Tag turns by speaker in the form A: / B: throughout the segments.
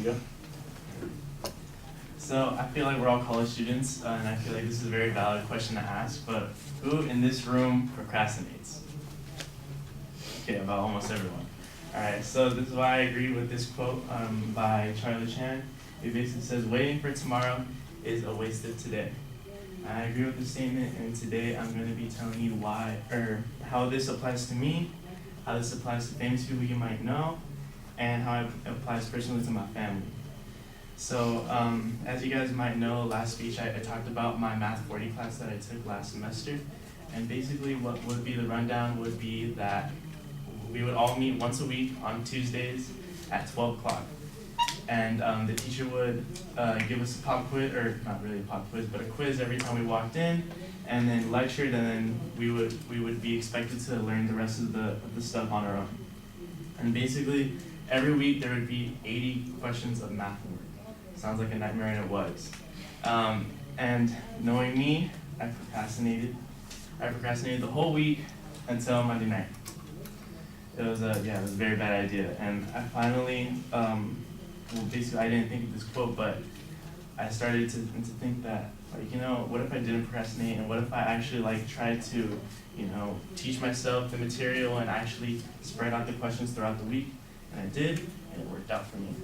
A: go. So I feel like we're all college students, and I feel like this is a very valid question to ask, but who in this room procrastinates? Okay, about almost everyone. All right, so this is why I agree with this quote by Charlie Chan. It basically says, waiting for tomorrow is a waste of today. And I agree with the statement, and today I'm going to be telling you why, or how this applies to me, how this applies to famous people you might know, and how it applies personally to my family. So, as you guys might know, last speech I talked about my Math 40 class that I took last semester, and basically what would be the rundown would be that we would all meet once a week on Tuesdays at 12 o'clock. And the teacher would give us a pop quiz, or not really a pop quiz, but a quiz every time we walked in, and then lectured, and then we would be expected to learn the rest of the stuff on our own. And basically, every week there would be 80 questions of math homework. Sounds like a nightmare, and it was. And knowing me, I procrastinated. I procrastinated the whole week until Monday night. It was a very bad idea, and I finally. Basically, I didn't think of this quote, but I started to think that, like, what if I didn't procrastinate, and what if I actually tried to, teach myself the material and actually spread out the questions throughout the week, and I did, and it worked out for me.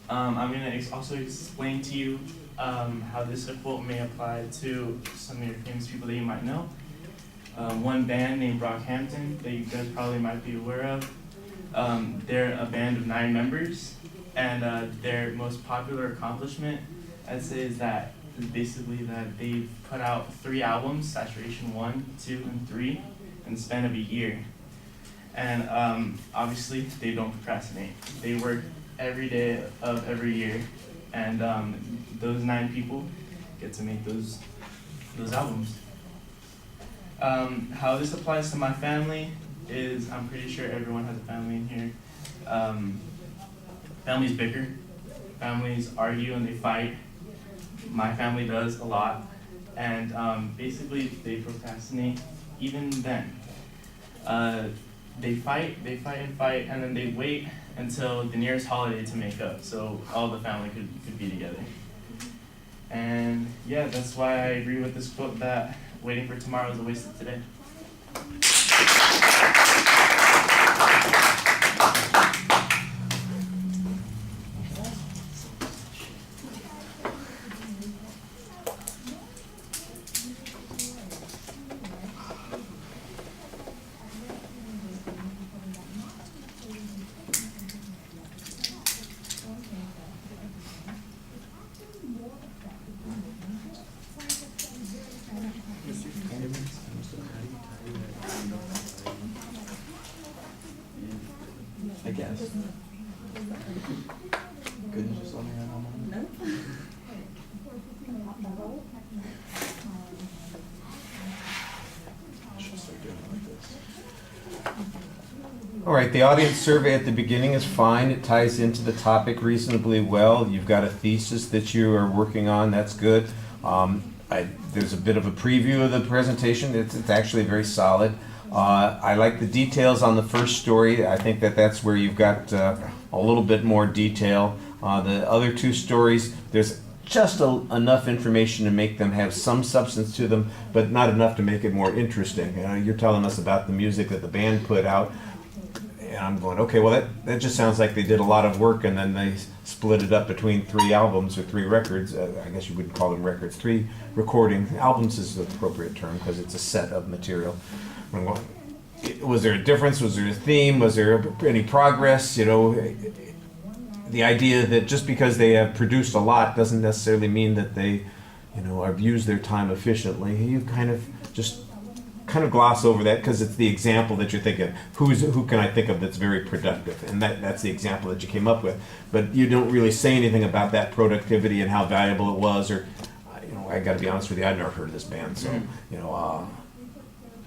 A: I'm going to also explain to you how this quote may apply to some of your famous people that you might know. One band named Brockhampton that you guys probably might be aware of. They're a band of 9 members, and their most popular accomplishment, I'd say, is basically that they've put out 3 albums, Saturation 1, 2, and 3, in the span of a year. And obviously, they don't procrastinate. They work every day of every year, and those 9 people get to make those albums. How this applies to my family is, I'm pretty sure everyone has a family in here. Families bicker, families argue and they fight. My family does a lot, and basically they procrastinate even then. They fight, and then they wait until the nearest holiday to make up, so all the family could be together. And yeah, that's why I agree with this quote that waiting for tomorrow is a waste of today.
B: I guess. Couldn't you just let me know how long?
C: No.
B: I should start doing it like this.
D: All right, the audience survey at the beginning is fine. It ties into the topic reasonably well. You've got a thesis that you are working on. That's good. There's a bit of a preview of the presentation. It's actually very solid. I like the details on the first story. I think that's where you've got a little bit more detail. The other 2 stories, there's just enough information to make them have some substance to them, but not enough to make it more interesting. You're telling us about the music that the band put out, and I'm going, okay, well that just sounds like they did a lot of work and then they split it up between 3 albums or 3 records. I guess you wouldn't call them records. 3 recording albums is the appropriate term because it's a set of material. I'm going, was there a difference? Was there a theme? Was there any progress? The idea that just because they have produced a lot doesn't necessarily mean that they, have used their time efficiently. You kind of gloss over that because it's the example that you're thinking. Who can I think of that's very productive? And that's the example that you came up with. But you don't really say anything about that productivity and how valuable it was. Or, I got to be honest with you, I've never heard of this band, so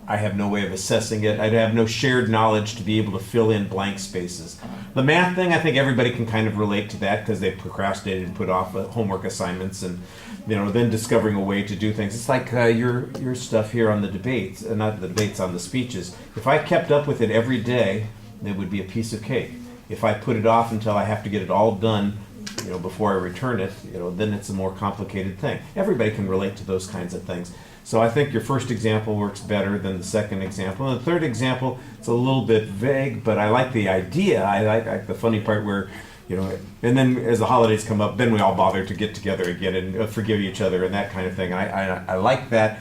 D: I have no way of assessing it. I'd have no shared knowledge to be able to fill in blank spaces. The math thing, I think everybody can kind of relate to that because they procrastinated and put off homework assignments and, then discovering a way to do things. It's like your stuff here on the debates, not the debates, on the speeches. If I kept up with it every day, it would be a piece of cake. If I put it off until I have to get it all done, before I return it, then it's a more complicated thing. Everybody can relate to those kinds of things. So I think your first example works better than the second example. And the third example, it's a little bit vague, but I like the idea. I like the funny part where, and then as the holidays come up, then we all bother to get together again and forgive each other and that kind of thing. I like that.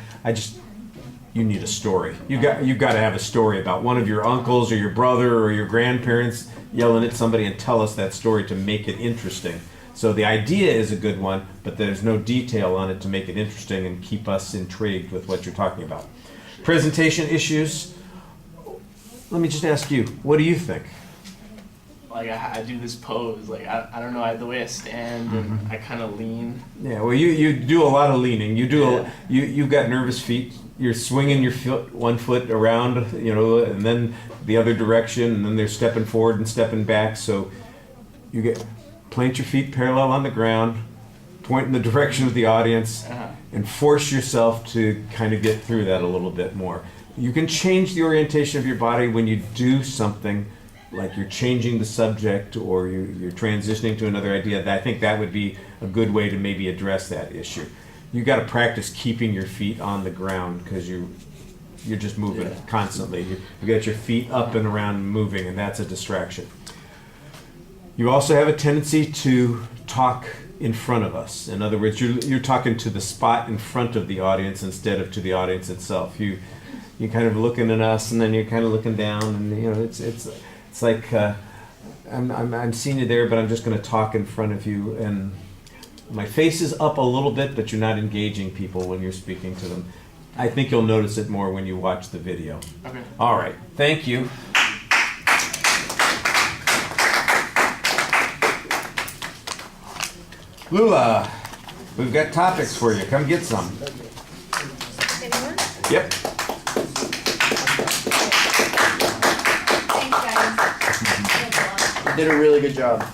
D: You need a story. You got to have a story about one of your uncles or your brother or your grandparents yelling at somebody, and tell us that story to make it interesting. So the idea is a good one, but there's no detail on it to make it interesting and keep us intrigued with what you're talking about. Presentation issues. Let me just ask you, what do you think?
C: Like I do this pose, like I don't know, the way I stand and I kind of lean.
D: Yeah, well, you do a lot of leaning.
C: Yeah.
D: You've got nervous feet. You're swinging your foot, one foot around, and then the other direction, and then they're stepping forward and stepping back. So plant your feet parallel on the ground, point in the direction of the audience, and force yourself to kind of get through that a little bit more. You can change the orientation of your body when you do something like you're changing the subject or you're transitioning to another idea. I think that would be a good way to maybe address that issue. You got to practice keeping your feet on the ground because you're just moving constantly. You got your feet up and around and moving, and that's a distraction. You also have a tendency to talk in front of us. In other words, you're talking to the spot in front of the audience instead of to the audience itself. You're kind of looking at us, and then you're kind of looking down, and it's like I'm seeing you there, but I'm just going to talk in front of you, and my face is up a little bit, but you're not engaging people when you're speaking to them. I think you'll notice it more when you watch the video.
C: Okay.
D: All right. Thank you. Lula, we've got topics for you. Come get some.
E: Anyone?
D: Yep.
E: Thanks, guys.
C: You did a really good job.